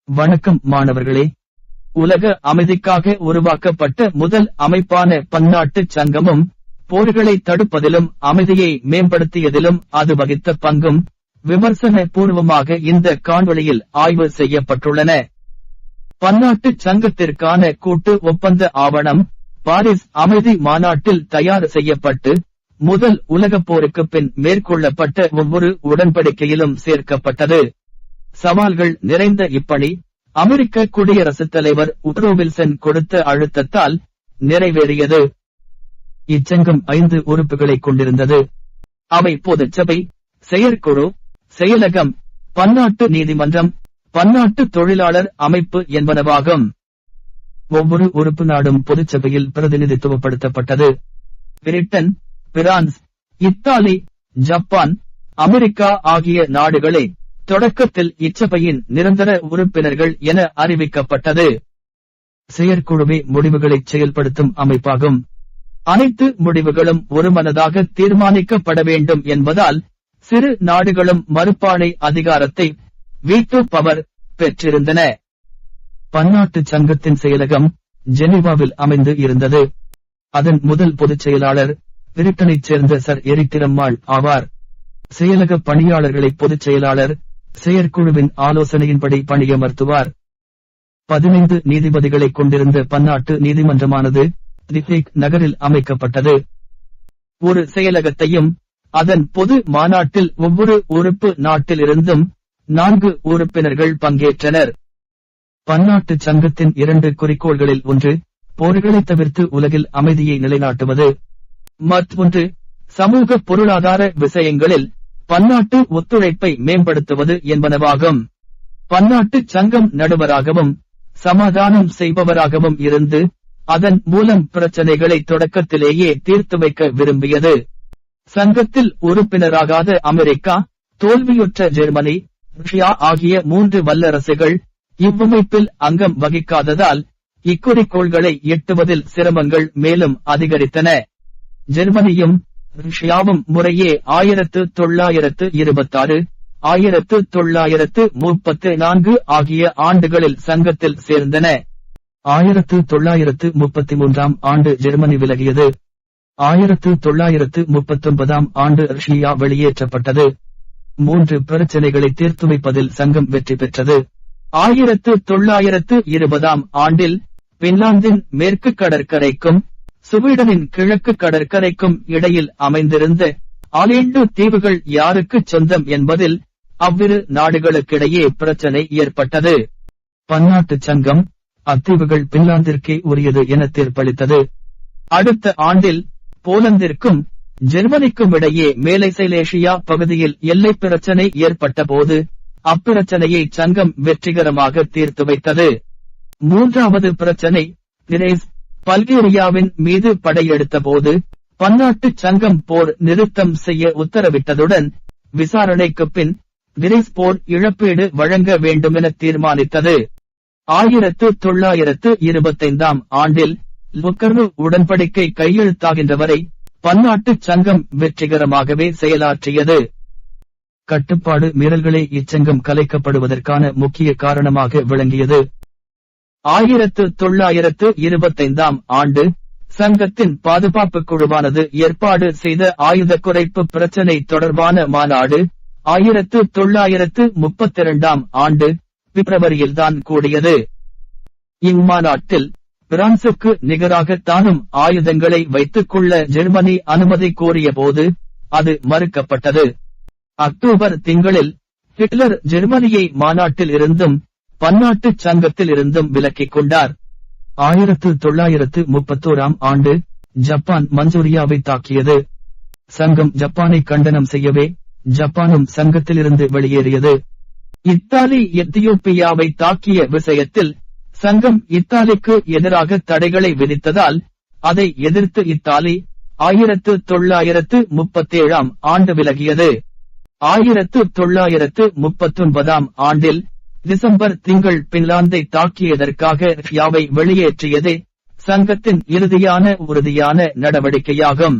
வணக்கம் மாணவர்களே. உலக அமைதிக்காக உருவாக்கப்பட்ட முதல் அமைப்பான பன்னாட்டு சங்கமும் போர்களை தடுப்பதிலும் அமைதியை மேம்படுத்தியதிலும் அது வகித்த பங்கும் விமர்சன பூர்வமாக இந்த காணொளியில் ஆய்வு செய்யப்பட்டுள்ளன. பன்னாட்டு சங்கத்திற்கான கூட்டு ஒப்பந்த ஆவணம் பாரிஸ் அமைதி மாநாட்டில் தயார் செய்யப்பட்டு முதல் உலகப் போருக்கு பின் மேற்கொள்ளப்பட்ட ஒவ்வொரு உடன்படிக்கையிலும் சேர்க்கப்பட்டது. சவால்கள் நிறைந்த இப்பணி அமெரிக்க குடியரசுத் தலைவர் உட்ரோ வில்சன் கொடுத்த அழுத்தத்தால் நிறைவேறியது. இச்சங்கம் 5 உறுப்புகளை கொண்டிருந்தது. அவை பொதுச்சபை, செயற்குழு, செயலகம், பன்னாட்டு நீதிமன்றம், பன்னாட்டு தொழிலாளர் அமைப்பு என்பனவாகும். ஒவ்வொரு உறுப்பு நாடும் பொதுச்சபையில் பிரதிநிதித்துவப்படுத்தப்பட்டது. Britain, France, Italy, Japan, America ஆகிய நாடுகளே தொடக்கத்தில் இச்சபையின் நிரந்தர உறுப்பினர்கள் என அறிவிக்கப்பட்டது. செயற்குழுவே முடிவுகளை செயல்படுத்தும் அமைப்பாகும். அனைத்து முடிவுகளும் ஒருமனதாக தீர்மானிக்கப்பட வேண்டும் என்பதால் சிறு நாடுகளும் மறுப்பாணை அதிகாரத்தை வீட்டோ பவர் பெற்றிருந்தன. பன்னாட்டு சங்கத்தின் செயலகம் ஜெனீவாவில் அமைந்து இருந்தது. அதன் முதல் பொதுச் செயலாளர் பிரிட்டனைச் சேர்ந்த சர் எரிக் டிரம்மால் ஆவார். செயலக பணியாளர்களை பொதுச் செயலாளர் செயற்குழுவின் ஆலோசனையின்படி பணியமர்த்துவார். 15 நீதிபதிகளை கொண்டிருந்த பன்னாட்டு நீதிமன்றமானது தி ஹேக் நகரில் அமைக்கப்பட்டது. ஒரு செயலகத்தையும் அதன் பொது மாநாட்டில் ஒவ்வொரு உறுப்பு நாட்டிலிருந்தும் 4 உறுப்பினர்கள் பங்கேற்றனர். பன்னாட்டு சங்கத்தின் 2 குறிக்கோள்களில் ஒன்று போர்களை தவிர்த்து உலகில் அமைதியை நிலைநாட்டுவது, மற்றொன்று சமூக பொருளாதார விஷயங்களில் பன்னாட்டு ஒத்துழைப்பை மேம்படுத்துவது என்பனவாகும். பன்னாட்டு சங்கம் நடுவராகவும் சமாதானம் செய்பவராகவும் இருந்து அதன் மூலம் பிரச்சனைகளை தொடக்கத்திலேயே தீர்த்து வைக்க விரும்பியது. சங்கத்தில் உறுப்பினராகாத அமெரிக்கா, தோல்வியுற்ற ஜெர்மனி, ரஷ்யா ஆகிய 3 வல்லரசுகள் இவ்வமைப்பில் அங்கம் வகிக்காததால் இக்குறிக்கோள்களை எட்டுவதில் சிரமங்கள் மேலும் அதிகரித்தன. ஜெர்மனியும் ரஷ்யாவும் முறையே 1926, 1934 ஆகிய ஆண்டுகளில் சங்கத்தில் சேர்ந்தன. 1933 ஆண்டு ஜெர்மனி விலகியது. 1939 ஆண்டு ரஷ்யா வெளியேற்றப்பட்டது. 3 பிரச்சனைகளை தீர்த்து வைப்பதில் சங்கம் வெற்றி பெற்றது. 1920 ஆண்டில் பின்லாந்தின் மேற்கு கடற்கரைக்கும் சுவீடனின் கிழக்கு கடற்கரைக்கும் இடையில் அமைந்திருந்த ஆலேண்டு தீவுகள் யாருக்கு சொந்தம் என்பதில் அவ்விரு நாடுகளுக்கிடையே பிரச்சனை ஏற்பட்டது. பன்னாட்டு சங்கம் அத்தீவுகள் பின்லாந்திற்கே உரியது என தீர்ப்பளித்தது. அடுத்த ஆண்டில் போலந்திற்கும் ஜெர்மனிக்கும் இடையே மேலை சைலேஷியா பகுதியில் எல்லை பிரச்சனை ஏற்பட்ட போது அப்பிரச்சனையை சங்கம் வெற்றிகரமாக தீர்த்து வைத்தது. 3வது பிரச்சனை திரேஸ் பல்கேரியாவின் மீது படையெடுத்த போது பன்னாட்டு சங்கம் போர் நிறுத்தம் செய்ய உத்தரவிட்டதுடன் விசாரணைக்கு பின் திரேஸ் போர் இழப்பீடு வழங்க வேண்டுமென தீர்மானித்தது. 1925 ஆண்டில் லுக்கர்னோ உடன்படிக்கை கையெழுத்தாகின்ற வரை பன்னாட்டு சங்கம் வெற்றிகரமாகவே செயலாற்றியது. கட்டுப்பாடு மீறல்களே இச்சங்கம் கலைக்கப்படுவதற்கான முக்கிய காரணமாக விளங்கியது. 1925 ஆண்டு சங்கத்தின் பாதுகாப்பு குழுவானது ஏற்பாடு செய்த ஆயுத குறைப்பு பிரச்சினை தொடர்பான மாநாடு 1932 ஆண்டு பிப்ரவரியில்தான் கூடியது. இம்மாநாட்டில் பிரான்சுக்கு நிகராக தானும் ஆயுதங்களை வைத்துக் கொள்ள ஜெர்மனி அனுமதி கோரிய போது அது மறுக்கப்பட்டது. அக்டோபர் திங்களில் ஹிட்லர் ஜெர்மனியை மாநாட்டில் இருந்தும் பன்னாட்டு சங்கத்தில் இருந்தும் விலக்கிக் கொண்டார். 1931 ஆண்டு ஜப்பான் மஞ்சூரியாவை தாக்கியது. சங்கம் ஜப்பானை கண்டனம் செய்யவே ஜப்பானும் சங்கத்திலிருந்து வெளியேறியது. இத்தாலி எத்தியோப்பியாவை தாக்கிய விஷயத்தில் சங்கம் இத்தாலிக்கு எதிராக தடைகளை விதித்ததால் அதை எதிர்த்து இத்தாலி 1937 ஆண்டு விலகியது. 1939 ஆண்டில் டிசம்பர் திங்கள் பின்லாந்தை தாக்கியதற்காக ரஷ்யாவை வெளியேற்றியதே சங்கத்தின் உறுதியான நடவடிக்கையாகும்.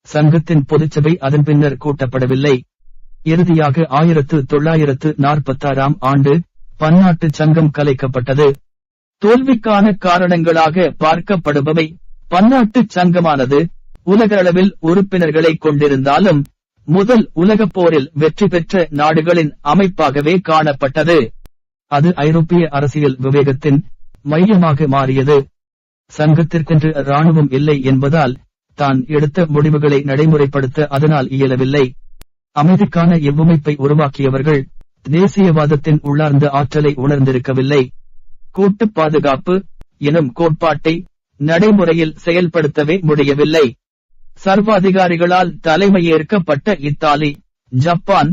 சங்கத்தின் பொதுச்சபை அதன் பின்னர் கூட்டப்படவில்லை. இறுதியாக 1946 ஆண்டு பன்னாட்டு சங்கம் கலைக்கப்பட்டது. தோல்விக்கான காரணங்களாக பார்க்கப்படுபவை: பன்னாட்டு சங்கமானது உலக அளவில் உறுப்பினர்களை கொண்டிருந்தாலும் முதல் உலகப் போரில் வெற்றி பெற்ற நாடுகளின் அமைப்பாகவே காணப்பட்டது. அது ஐரோப்பிய அரசியல் விவேகத்தின் மையமாக மாறியது. சங்கத்திற்கென்று இராணுவம் இல்லை என்பதால் தான் எடுத்த முடிவுகளை நடைமுறைப்படுத்த அதனால் இயலவில்லை. அமைதிக்கான இவ்வமைப்பை உருவாக்கியவர்கள் தேசியவாதத்தின் உள்ளார்ந்த ஆற்றலை உணர்ந்திருக்கவில்லை. கூட்டு பாதுகாப்பு எனும் கோட்பாட்டை நடைமுறையில் செயல்படுத்தவே முடியவில்லை. சர்வாதிகாரிகளால் தலைமையேற்கப்பட்ட இத்தாலி, ஜப்பான்,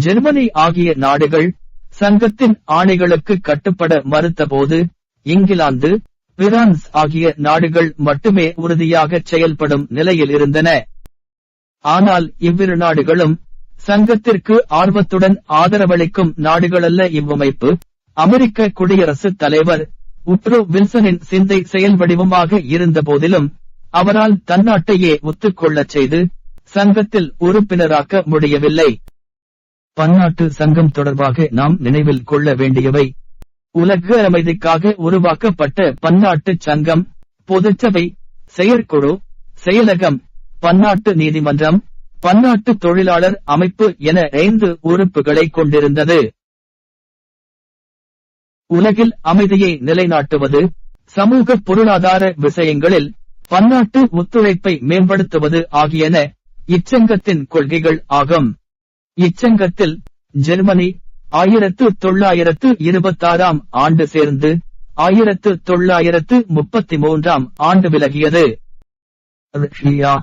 ஜெர்மனி ஆகிய நாடுகள் சங்கத்தின் ஆணைகளுக்கு கட்டுப்பட மறுத்தபோது இங்கிலாந்து, பிரான்ஸ் ஆகிய நாடுகள் மட்டுமே உறுதியாக செயல்படும் நிலையில் இருந்தன. ஆனால் இவ்விரு நாடுகளும் சங்கத்திற்கு ஆர்வத்துடன் ஆதரவளிக்கும் நாடுகளல்ல. இவ்வமைப்பு அமெரிக்க குடியரசுத் தலைவர் உட்ரோ வில்சனின் சிந்தை செயல் வடிவமாக இருந்த போதிலும் அவரால் தன்னாட்டையே ஒத்துக்கொள்ளச் செய்து சங்கத்தில் உறுப்பினராக்க முடியவில்லை. பன்னாட்டு சங்கம் தொடர்பாக நாம் நினைவில் கொள்ள வேண்டியவை: உலக அமைதிக்காக உருவாக்கப்பட்ட பன்னாட்டு சங்கம் பொதுச்சபை, செயற்குழு, செயலகம், பன்னாட்டு நீதிமன்றம், பன்னாட்டு தொழிலாளர் அமைப்பு என 5 உறுப்புகளை கொண்டிருந்தது. உலகில் அமைதியை நிலைநாட்டுவது, சமூக பொருளாதார விஷயங்களில் பன்னாட்டு ஒத்துழைப்பை மேம்படுத்துவது ஆகியன இச்சங்கத்தின் கொள்கைகள் ஆகும். இச்சங்கத்தில் ஜெர்மனி 1926ஆம் ஆண்டு சேர்ந்து 1933ஆம் ஆண்டு விலகியது. ரஷ்யா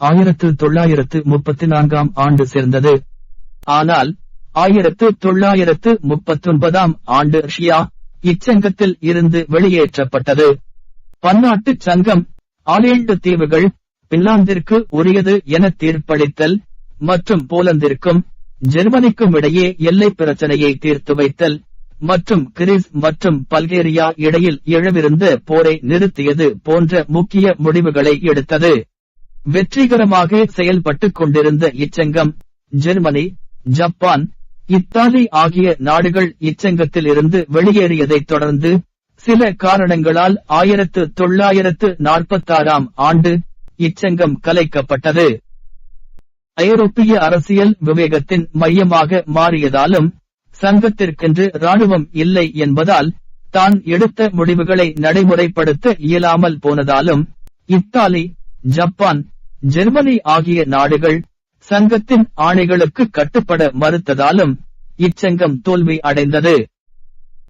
1934ஆம் ஆண்டு சேர்ந்தது. ஆனால் 1939ஆம் ஆண்டு ரஷ்யா இச்சங்கத்தில் இருந்து வெளியேற்றப்பட்டது. பன்னாட்டு சங்கம் ஆலேண்டு தீவுகள் பின்லாந்திற்கு உரியது என தீர்ப்பளித்தல் மற்றும் போலந்திற்கும் ஜெர்மனிக்கும் இடையே எல்லை பிரச்சனையை தீர்த்து வைத்தல் மற்றும் கிரீஸ் மற்றும் பல்கேரியா இடையில் எழவிருந்த போரை நிறுத்தியது போன்ற முக்கிய முடிவுகளை எடுத்தது. வெற்றிகரமாக செயல்பட்டுக் கொண்டிருந்த இச்சங்கம் ஜெர்மனி, ஜப்பான், இத்தாலி ஆகிய நாடுகள் இச்சங்கத்தில் இருந்து வெளியேறியதைத் தொடர்ந்து சில காரணங்களால் 1946ஆம் ஆண்டு இச்சங்கம் கலைக்கப்பட்டது. ஐரோப்பிய அரசியல் விவேகத்தின் மையமாக மாறியதாலும் சங்கத்திற்கென்று இராணுவம் இல்லை என்பதால் தான் எடுத்த முடிவுகளை நடைமுறைப்படுத்த இயலாமல் போனதாலும் இத்தாலி, ஜப்பான், ஜெர்மனி ஆகிய நாடுகள் சங்கத்தின் ஆணைகளுக்கு கட்டுப்பட மறுத்ததாலும் இச்சங்கம் தோல்வி அடைந்தது.